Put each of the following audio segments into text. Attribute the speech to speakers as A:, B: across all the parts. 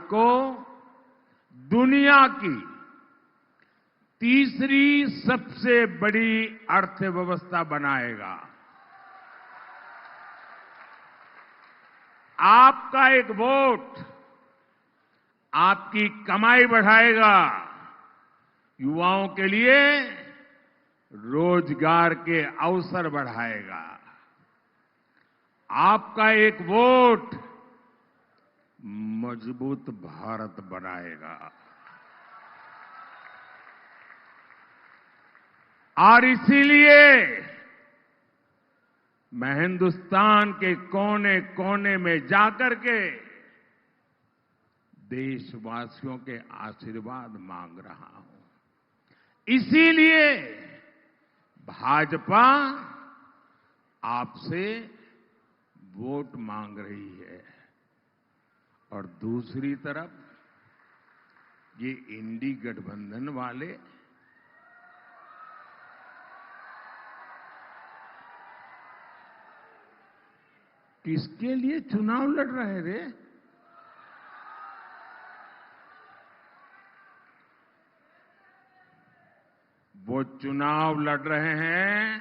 A: को दुनिया की तीसरी सबसे बड़ी अर्थव्यवस्था बनाएगा। आपका एक वोट आपकी कमाई बढ़ाएगा, युवाओं के लिए रोजगार के अवसर बढ़ाएगा। आपका एक वोट मजबूत भारत बनाएगा। और इसीलिए मैं हिंदुस्तान के कोने कोने में जाकर के देशवासियों के आशीर्वाद मांग रहा हूं। इसीलिए भाजपा आपसे वोट मांग रही है। और दूसरी तरफ ये इंडी गठबंधन वाले किसके लिए चुनाव लड़ रहे रे? वो चुनाव लड़ रहे हैं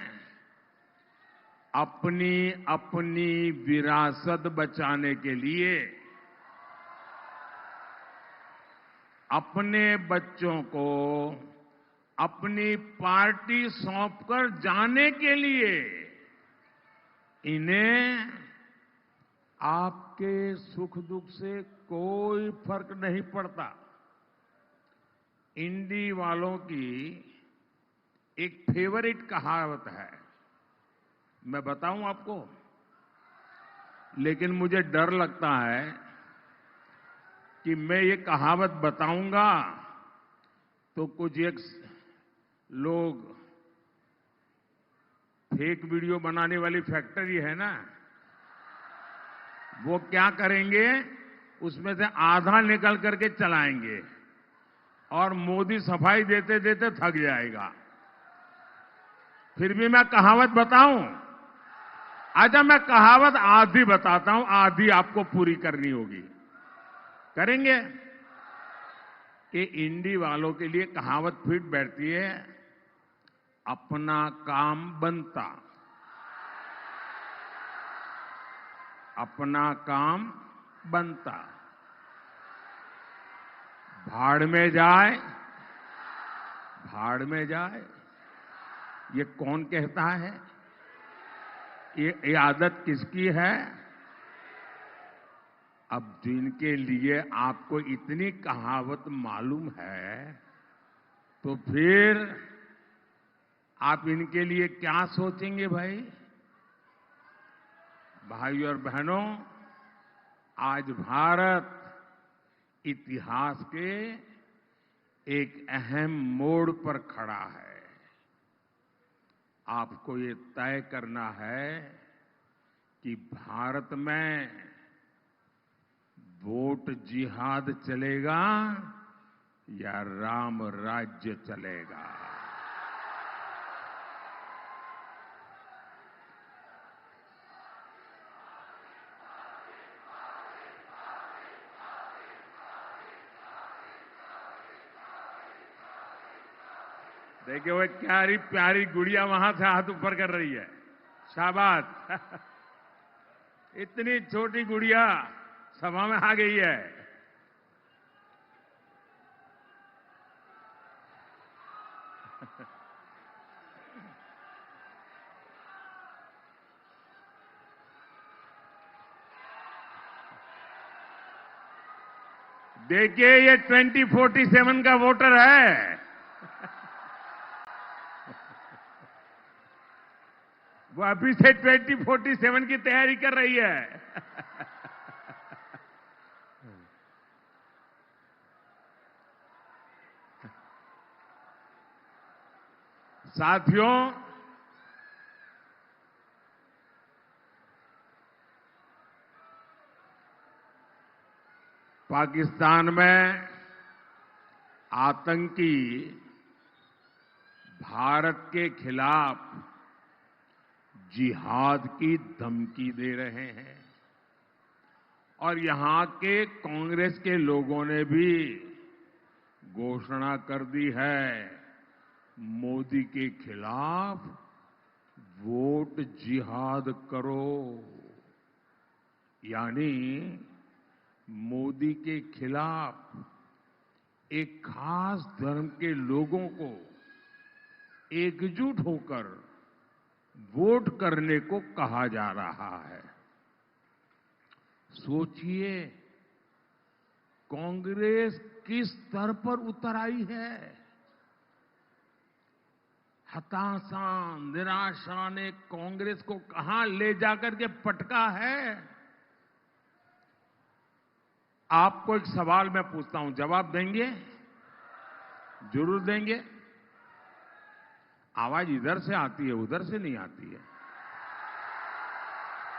A: अपनी अपनी विरासत बचाने के लिए, अपने बच्चों को अपनी पार्टी सौंपकर जाने के लिए। इन्हें आपके सुख दुख से कोई फर्क नहीं पड़ता। इंडी वालों की एक फेवरेट कहावत है, मैं बताऊं आपको, लेकिन मुझे डर लगता है कि मैं ये कहावत बताऊंगा तो कुछ एक लोग फेक वीडियो बनाने वाली फैक्ट्री है ना, वो क्या करेंगे, उसमें से आधा निकल करके चलाएंगे और मोदी सफाई देते देते थक जाएगा। फिर भी मैं कहावत बताऊं? अच्छा, मैं कहावत आधी बताता हूं, आधी आपको पूरी करनी होगी। करेंगे? कि इंडी वालों के लिए कहावत फिट बैठती है, अपना काम बनता, अपना काम बनता, भाड़ में जाए, भाड़ में जाए। ये कौन कहता है? ये आदत किसकी है? अब जिनके लिए आपको इतनी कहावत मालूम है, तो फिर आप इनके लिए क्या सोचेंगे भाई? भाइयों और बहनों, आज भारत इतिहास के एक अहम मोड़ पर खड़ा है। आपको ये तय करना है कि भारत में वोट जिहाद चलेगा या राम राज्य चलेगा। देखिए वो प्यारी प्यारी गुड़िया वहां से हाथ ऊपर कर रही है, शाबाश। इतनी छोटी गुड़िया सभा में आ गई है। देखिए ये 2047 का वोटर है। वो अभी से 2047 की तैयारी कर रही है। साथियों, पाकिस्तान में आतंकी भारत के खिलाफ जिहाद की धमकी दे रहे हैं। और यहां के कांग्रेस के लोगों ने भी घोषणा कर दी है, मोदी के खिलाफ वोट जिहाद करो। यानी मोदी के खिलाफ एक खास धर्म के लोगों को एकजुट होकर वोट करने को कहा जा रहा है। सोचिए, कांग्रेस किस स्तर पर उतर आई है। हताशा, निराशा ने कांग्रेस को कहां ले जाकर के पटका है। आपको एक सवाल मैं पूछता हूं, जवाब देंगे? जरूर देंगे। आवाज इधर से आती है, उधर से नहीं आती है।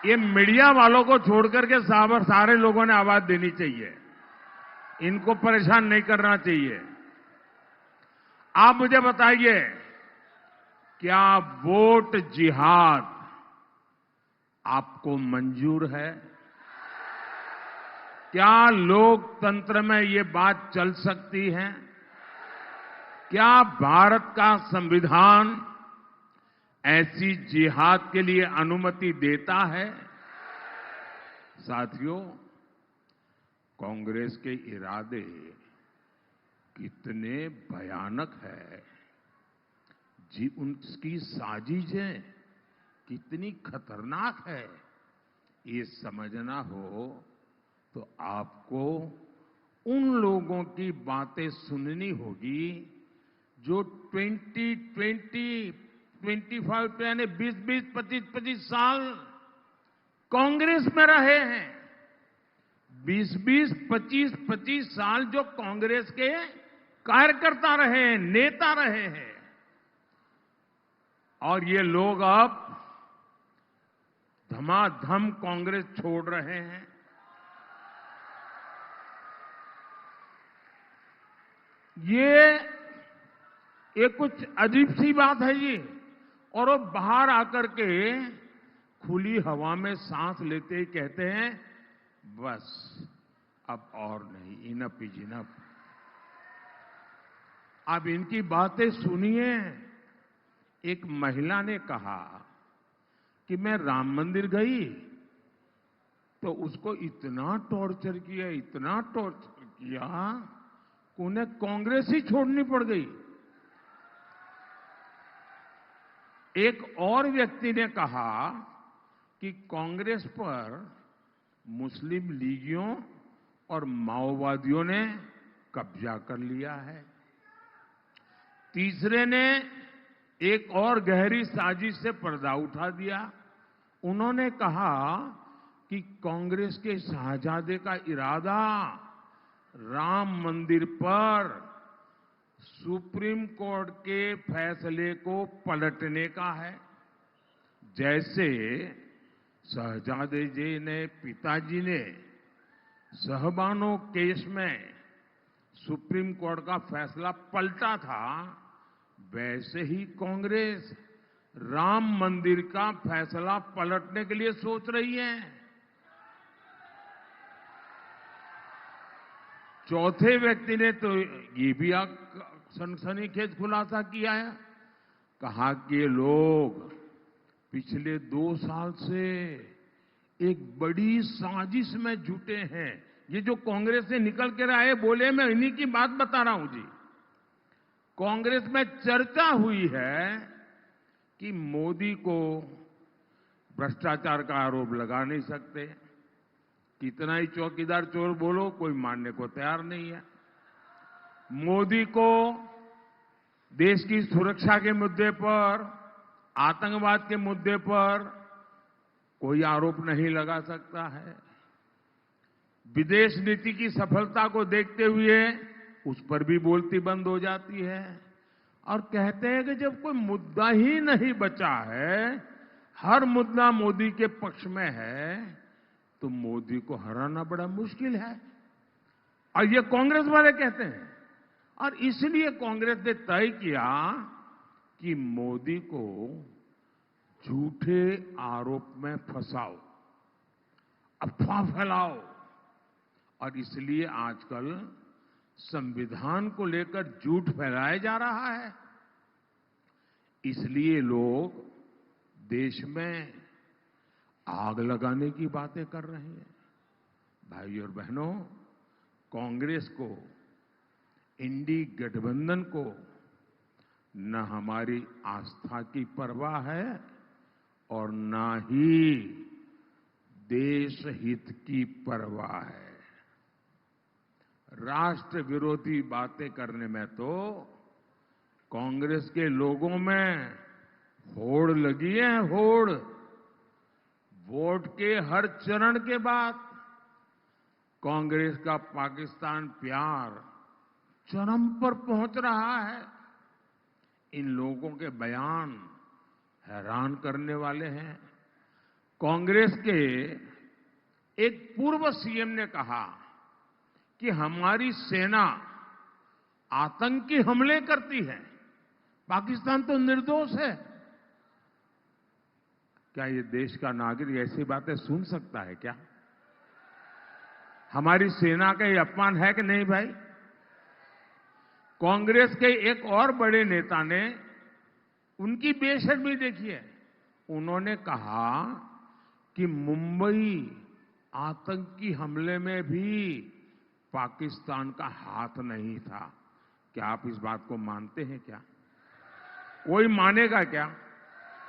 A: ये मीडिया वालों को छोड़कर के सारे लोगों ने आवाज देनी चाहिए। इनको परेशान नहीं करना चाहिए। आप मुझे बताइए, क्या वोट जिहाद आपको मंजूर है? क्या लोकतंत्र में ये बात चल सकती है? क्या भारत का संविधान ऐसी जिहाद के लिए अनुमति देता है? साथियों, कांग्रेस के इरादे कितने भयानक है, उनकी साजिशें कितनी खतरनाक है, ये समझना हो तो आपको उन लोगों की बातें सुननी होगी जो 25 यानी 20, 25 साल कांग्रेस में रहे हैं। 20, 25 साल जो कांग्रेस के कार्यकर्ता रहे हैं, नेता रहे हैं। और ये लोग अब धमाधम कांग्रेस छोड़ रहे हैं। ये कुछ अजीब सी बात है ये। और वो बाहर आकर के खुली हवा में सांस लेते ही कहते हैं, बस अब और नहीं, इनफ इज इनफ। आप इनकी बातें सुनिए। एक महिला ने कहा कि मैं राम मंदिर गई तो उसको इतना टॉर्चर किया, इतना टॉर्चर किया, उन्हें कांग्रेस ही छोड़नी पड़ गई। एक और व्यक्ति ने कहा कि कांग्रेस पर मुस्लिम लीगियों और माओवादियों ने कब्जा कर लिया है। तीसरे ने एक और गहरी साजिश से पर्दा उठा दिया। उन्होंने कहा कि कांग्रेस के शाहजादे का इरादा राम मंदिर पर सुप्रीम कोर्ट के फैसले को पलटने का है। जैसे शहजादे जी ने, पिताजी ने शहबानो केस में सुप्रीम कोर्ट का फैसला पलटा था, वैसे ही कांग्रेस राम मंदिर का फैसला पलटने के लिए सोच रही है। चौथे व्यक्ति ने तो ये भी सनसनीखेज खुलासा किया है। कहा कि लोग पिछले 2 साल से एक बड़ी साजिश में जुटे हैं। ये जो कांग्रेस से निकल कर आए, बोले मैं इन्हीं की बात बता रहा हूं जी। कांग्रेस में चर्चा हुई है कि मोदी को भ्रष्टाचार का आरोप लगा नहीं सकते। कितना ही चौकीदार चोर बोलो, कोई मानने को तैयार नहीं है। मोदी को देश की सुरक्षा के मुद्दे पर, आतंकवाद के मुद्दे पर कोई आरोप नहीं लगा सकता है। विदेश नीति की सफलता को देखते हुए उस पर भी बोलती बंद हो जाती है। और कहते हैं कि जब कोई मुद्दा ही नहीं बचा है, हर मुद्दा मोदी के पक्ष में है, तो मोदी को हराना बड़ा मुश्किल है। और ये कांग्रेस वाले कहते हैं। और इसलिए कांग्रेस ने तय किया कि मोदी को झूठे आरोप में फंसाओ, अफवाह फैलाओ, और इसलिए आजकल संविधान को लेकर झूठ फैलाया जा रहा है। इसलिए लोग देश में आग लगाने की बातें कर रहे हैं। भाइयों और बहनों, कांग्रेस को, इंडी गठबंधन को न हमारी आस्था की परवाह है और न ही देश हित की परवाह है। राष्ट्र विरोधी बातें करने में तो कांग्रेस के लोगों में होड़ लगी है, होड़। वोट के हर चरण के बाद कांग्रेस का पाकिस्तान प्यार चरम पर पहुंच रहा है। इन लोगों के बयान हैरान करने वाले हैं। कांग्रेस के एक पूर्व सीएम ने कहा कि हमारी सेना आतंकी हमले करती है, पाकिस्तान तो निर्दोष है। क्या ये देश का नागरिक ऐसी बातें सुन सकता है क्या? हमारी सेना का ये अपमान है कि नहीं भाई? कांग्रेस के एक और बड़े नेता ने उनकी बेशर्मी देखिए। उन्होंने कहा कि मुंबई आतंकी हमले में भी पाकिस्तान का हाथ नहीं था। क्या आप इस बात को मानते हैं क्या? कोई मानेगा क्या?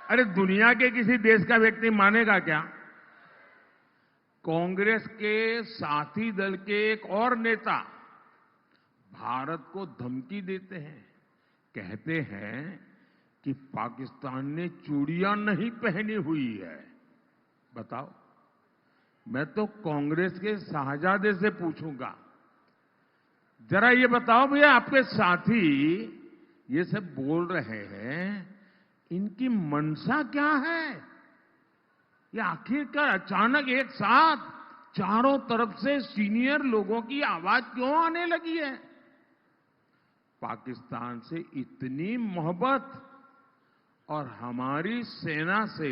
A: अरे दुनिया के किसी देश का व्यक्ति मानेगा क्या? कांग्रेस के साथी दल के एक और नेता भारत को धमकी देते हैं, कहते हैं कि पाकिस्तान ने चूड़ियां नहीं पहनी हुई है। बताओ, मैं तो कांग्रेस के शाहजादे से पूछूंगा, जरा ये बताओ भैया, आपके साथी ये सब बोल रहे हैं, इनकी मंशा क्या है? ये आखिरकार अचानक एक साथ चारों तरफ से सीनियर लोगों की आवाज क्यों आने लगी है? पाकिस्तान से इतनी मोहब्बत और हमारी सेना से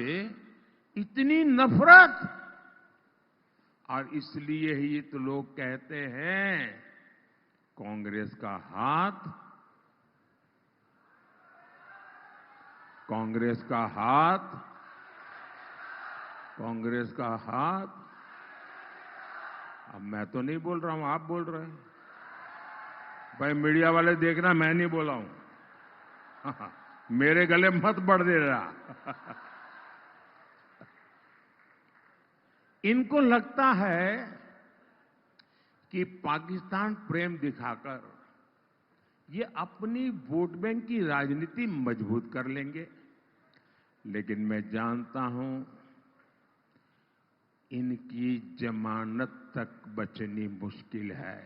A: इतनी नफरत, और इसलिए ही तो लोग कहते हैं कांग्रेस का हाथ, कांग्रेस का हाथ, कांग्रेस का हाथ। अब मैं तो नहीं बोल रहा हूं, आप बोल रहे हैं। भाई मीडिया वाले देखना, मैं नहीं बोला हूं। मेरे गले मत बढ़ दे रहा। इनको लगता है कि पाकिस्तान प्रेम दिखाकर ये अपनी वोट बैंक की राजनीति मजबूत कर लेंगे, लेकिन मैं जानता हूं इनकी जमानत तक बचनी मुश्किल है।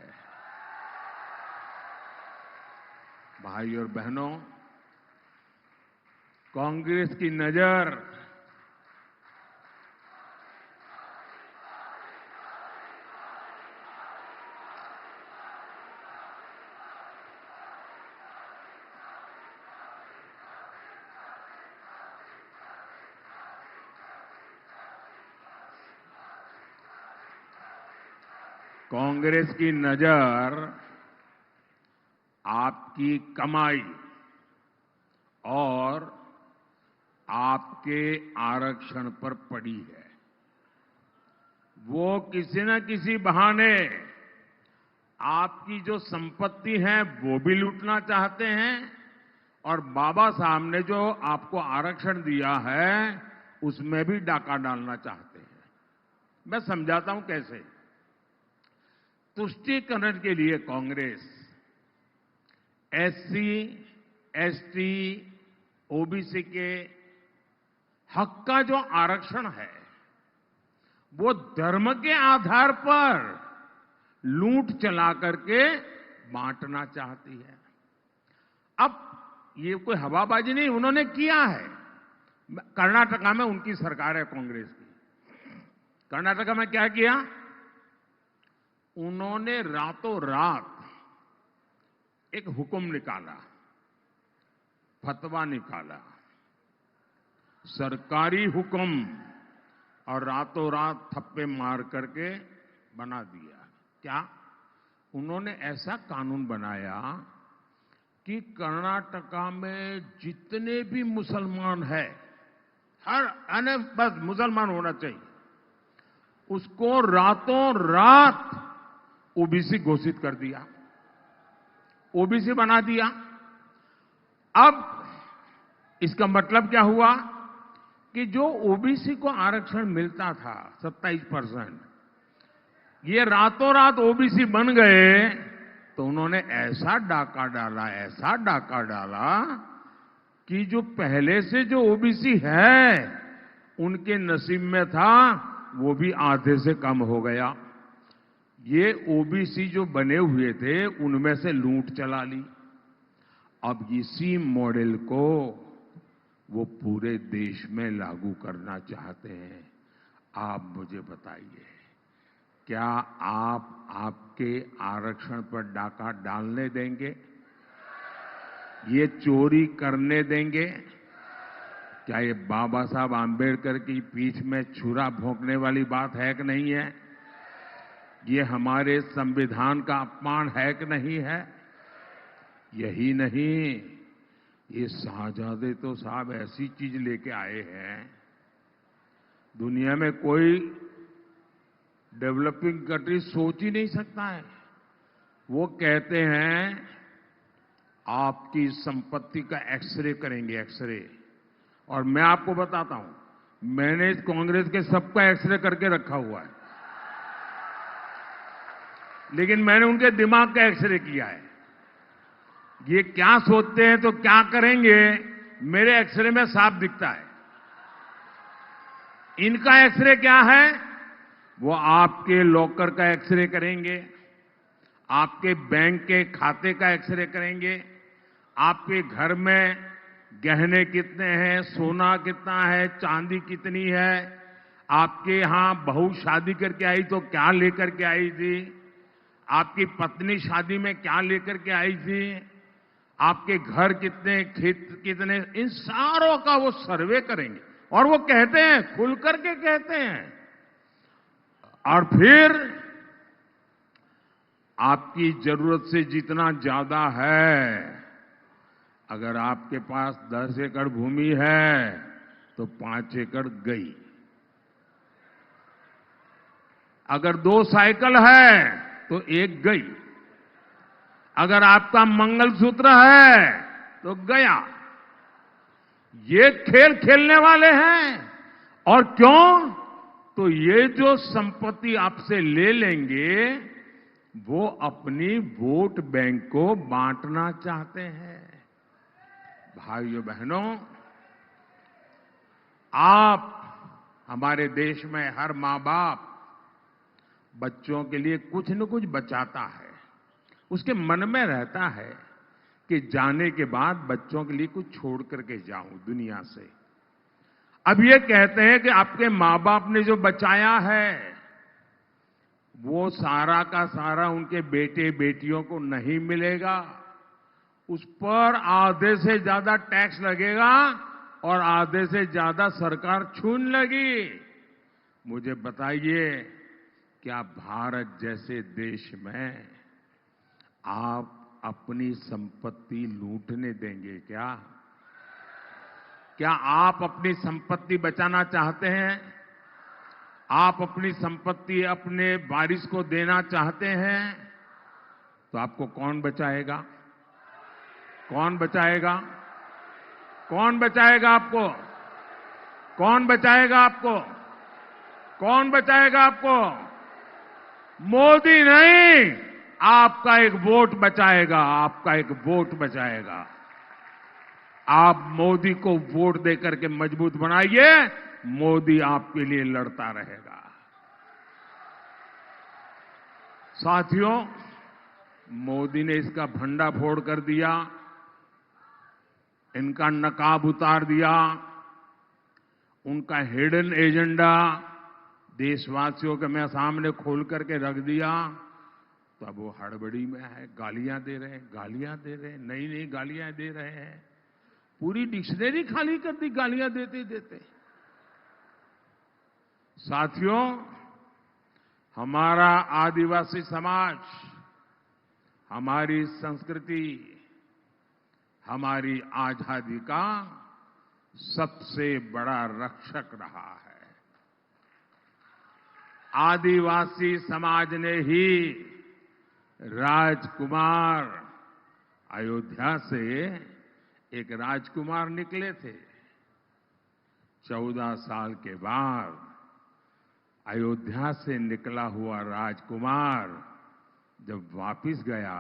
A: भाई और बहनों, कांग्रेस की नजर कांग्रेस की नजर आपकी कमाई और आपके आरक्षण पर पड़ी है। वो किसी न किसी बहाने आपकी जो संपत्ति है वो भी लूटना चाहते हैं, और बाबा साहब ने जो आपको आरक्षण दिया है उसमें भी डाका डालना चाहते हैं। मैं समझाता हूं कैसे। तुष्टीकरण के लिए कांग्रेस एससी, एसटी, ओबीसी के हक का जो आरक्षण है वो धर्म के आधार पर लूट चला करके बांटना चाहती है। अब ये कोई हवाबाजी नहीं, उन्होंने किया है। कर्नाटका में उनकी सरकार है कांग्रेस की। कर्नाटका में क्या किया? उन्होंने रातों रात एक हुक्म निकाला, फतवा निकाला, सरकारी हुक्म, और रातों रात थप्पे मार करके बना दिया। क्या? उन्होंने ऐसा कानून बनाया कि कर्नाटका में जितने भी मुसलमान हैं, हर यानी बस मुसलमान होना चाहिए, उसको रातों रात ओबीसी घोषित कर दिया, ओबीसी बना दिया। अब इसका मतलब क्या हुआ कि जो ओबीसी को आरक्षण मिलता था 27%, ये रातों रात ओबीसी बन गए। तो उन्होंने ऐसा डाका डाला कि जो पहले से जो ओबीसी है उनके नसीब में था वो भी आधे से कम हो गया। ये ओबीसी जो बने हुए थे उनमें से लूट चला ली। अब इसी मॉडल को वो पूरे देश में लागू करना चाहते हैं। आप मुझे बताइए, क्या आप आपके आरक्षण पर डाका डालने देंगे? ये चोरी करने देंगे? क्या ये बाबा साहब आंबेडकर की पीठ में छुरा भोंकने वाली बात है कि नहीं है? ये हमारे संविधान का अपमान है कि नहीं है? यही नहीं, ये शाहजादे तो साहब ऐसी चीज लेके आए हैं, दुनिया में कोई डेवलपिंग कंट्री सोच ही नहीं सकता है। वो कहते हैं आपकी संपत्ति का एक्सरे करेंगे, एक्सरे। और मैं आपको बताता हूं, मैंने इस कांग्रेस के सबका एक्सरे करके रखा हुआ है, लेकिन मैंने उनके दिमाग का एक्सरे किया है। ये क्या सोचते हैं तो क्या करेंगे, मेरे एक्सरे में साफ दिखता है। इनका एक्सरे क्या है? वो आपके लॉकर का एक्सरे करेंगे, आपके बैंक के खाते का एक्सरे करेंगे, आपके घर में गहने कितने हैं, सोना कितना है, चांदी कितनी है, आपके यहां बहू शादी करके आई तो क्या लेकर के आई थी, आपकी पत्नी शादी में क्या लेकर के आई थी, आपके घर कितने, खेत कितने, इन सारों का वो सर्वे करेंगे। और वो कहते हैं, खुल करके कहते हैं, और फिर आपकी जरूरत से जितना ज्यादा है, अगर आपके पास 10 एकड़ भूमि है तो 5 एकड़ गई, अगर 2 साइकिल है तो 1 गई, अगर आपका मंगलसूत्र है तो गया। ये खेल खेलने वाले हैं। और क्यों? तो ये जो संपत्ति आपसे ले लेंगे वो अपनी वोट बैंक को बांटना चाहते हैं। भाइयों बहनों, आप, हमारे देश में हर मां बाप बच्चों के लिए कुछ न कुछ बचाता है। उसके मन में रहता है कि जाने के बाद बच्चों के लिए कुछ छोड़ करके जाऊं दुनिया से। अब ये कहते हैं कि आपके मां बाप ने जो बचाया है वो सारा का सारा उनके बेटे बेटियों को नहीं मिलेगा, उस पर आधे से ज्यादा टैक्स लगेगा और आधे से ज्यादा सरकार छूने लगी। मुझे बताइए, क्या भारत जैसे देश में आप अपनी संपत्ति लूटने देंगे क्या? क्या आप अपनी संपत्ति बचाना चाहते हैं? आप अपनी संपत्ति अपने वारिस को देना चाहते हैं? तो आपको कौन बचाएगा? कौन बचाएगा? कौन बचाएगा आपको? कौन बचाएगा आपको? कौन बचाएगा आपको? मोदी नहीं, आपका एक वोट बचाएगा, आपका एक वोट बचाएगा। आप मोदी को वोट देकर के मजबूत बनाइए, मोदी आपके लिए लड़ता रहेगा। साथियों, मोदी ने इसका भंडाफोड़ कर दिया, इनका नकाब उतार दिया, उनका हिडन एजेंडा देशवासियों के मैं सामने खोल करके रख दिया। तो अब वो हड़बड़ी में है, गालियां दे रहे हैं, गालियां दे रहे हैं, नई नई गालियां दे रहे हैं। पूरी डिक्शनरी खाली कर दी गालियां देते देते। साथियों, हमारा आदिवासी समाज हमारी संस्कृति, हमारी आजादी का सबसे बड़ा रक्षक रहा है। आदिवासी समाज ने ही राजकुमार, अयोध्या से एक राजकुमार निकले थे। 14 साल के बाद अयोध्या से निकला हुआ राजकुमार जब वापिस गया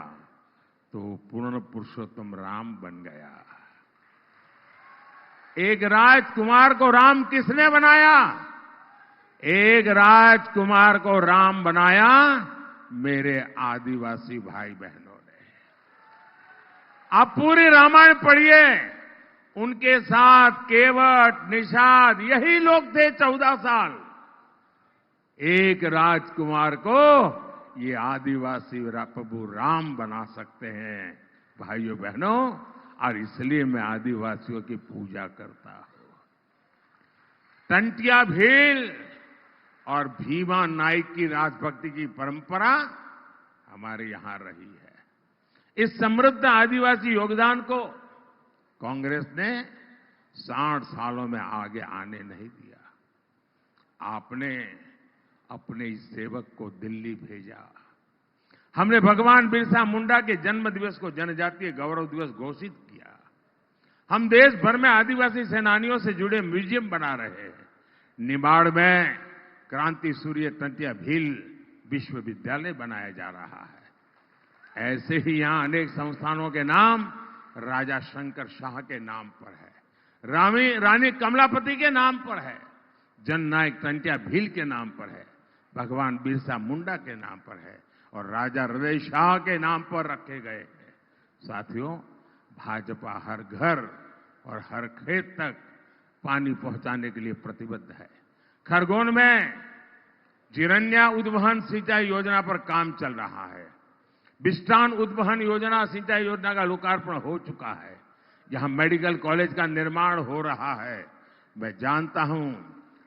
A: तो पूर्ण पुरुषोत्तम राम बन गया। एक राजकुमार को राम किसने बनाया? एक राजकुमार को राम बनाया मेरे आदिवासी भाई बहनों ने। आप पूरी रामायण पढ़िए, उनके साथ केवट, निषाद यही लोग थे 14 साल। एक राजकुमार को ये आदिवासी प्रभु राम बना सकते हैं भाइयों बहनों, और इसलिए मैं आदिवासियों की पूजा करता हूं। टंटिया भील और भीमा नाइक की राजभक्ति की परंपरा हमारे यहां रही है। इस समृद्ध आदिवासी योगदान को कांग्रेस ने 60 सालों में आगे आने नहीं दिया। आपने अपने इस सेवक को दिल्ली भेजा। हमने भगवान बिरसा मुंडा के जन्म दिवस को जनजातीय गौरव दिवस घोषित किया। हम देश भर में आदिवासी सेनानियों से जुड़े म्यूजियम बना रहे हैं। निमाड़ में क्रांति सूर्य टंटिया भील विश्वविद्यालय बनाया जा रहा है। ऐसे ही यहां अनेक संस्थानों के नाम राजा शंकर शाह के नाम पर है, रानी कमलापति के नाम पर है, जननायक टंटिया भील के नाम पर है, भगवान बिरसा मुंडा के नाम पर है और राजा हृदय शाह के नाम पर रखे गए हैं। साथियों, भाजपा हर घर और हर खेत तक पानी पहुंचाने के लिए प्रतिबद्ध है। खरगोन में जिरन्या उद्वहन सिंचाई योजना पर काम चल रहा है। बिस्टान उद्वहन योजना सिंचाई योजना का लोकार्पण हो चुका है। यहां मेडिकल कॉलेज का निर्माण हो रहा है। मैं जानता हूं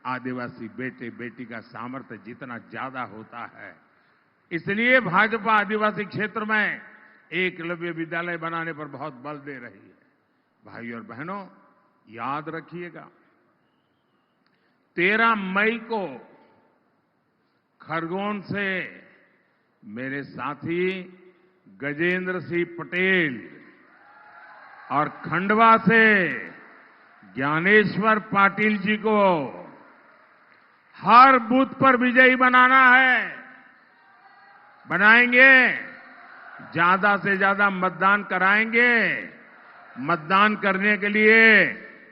A: आदिवासी बेटे बेटी का सामर्थ्य जितना ज्यादा होता है, इसलिए भाजपा आदिवासी क्षेत्र में एकलव्य विद्यालय बनाने पर बहुत बल दे रही है। भाइयों और बहनों, याद रखिएगा 13 मई को खरगोन से मेरे साथी गजेंद्र सिंह पटेल और खंडवा से ज्ञानेश्वर पाटिल जी को हर बूथ पर विजयी बनाना है। बनाएंगे, ज्यादा से ज्यादा मतदान कराएंगे। मतदान करने के लिए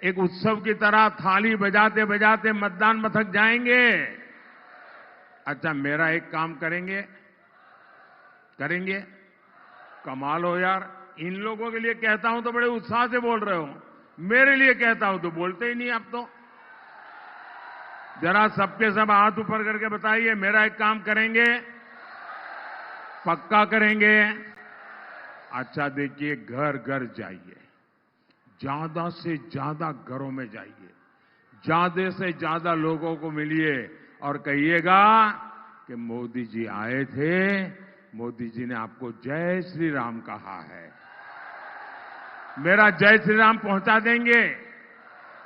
A: एक उत्सव की तरह थाली बजाते बजाते मतदान मथक जाएंगे। अच्छा, मेरा एक काम करेंगे? कमाल हो यार, इन लोगों के लिए कहता हूं तो बड़े उत्साह से बोल रहे हो, मेरे लिए कहता हूं तो बोलते ही नहीं आप तो। जरा सबके सब हाथ ऊपर करके बताइए, मेरा एक काम करेंगे? पक्का करेंगे? अच्छा देखिए, घर घर जाइए, ज्यादा से ज्यादा घरों में जाइए, ज्यादा से ज्यादा लोगों को मिलिए और कहिएगा कि मोदी जी आए थे, मोदी जी ने आपको जय श्री राम कहा है। मेरा जय श्री राम पहुंचा देंगे।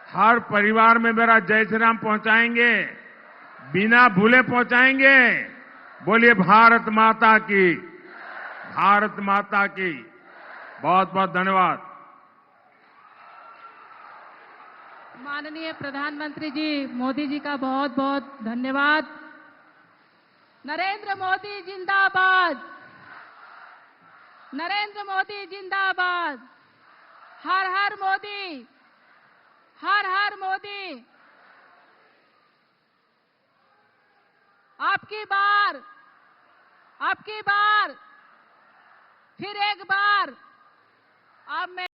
A: हर परिवार में मेरा जय श्री राम पहुंचाएंगे, बिना भूले पहुंचाएंगे। बोलिए भारत माता की, भारत माता की। बहुत बहुत धन्यवाद।
B: माननीय प्रधानमंत्री जी मोदी जी का बहुत बहुत धन्यवाद। नरेंद्र मोदी जिंदाबाद, नरेंद्र मोदी जिंदाबाद। हर हर मोदी, हर हर मोदी। आपकी बार, फिर एक बार अब मैं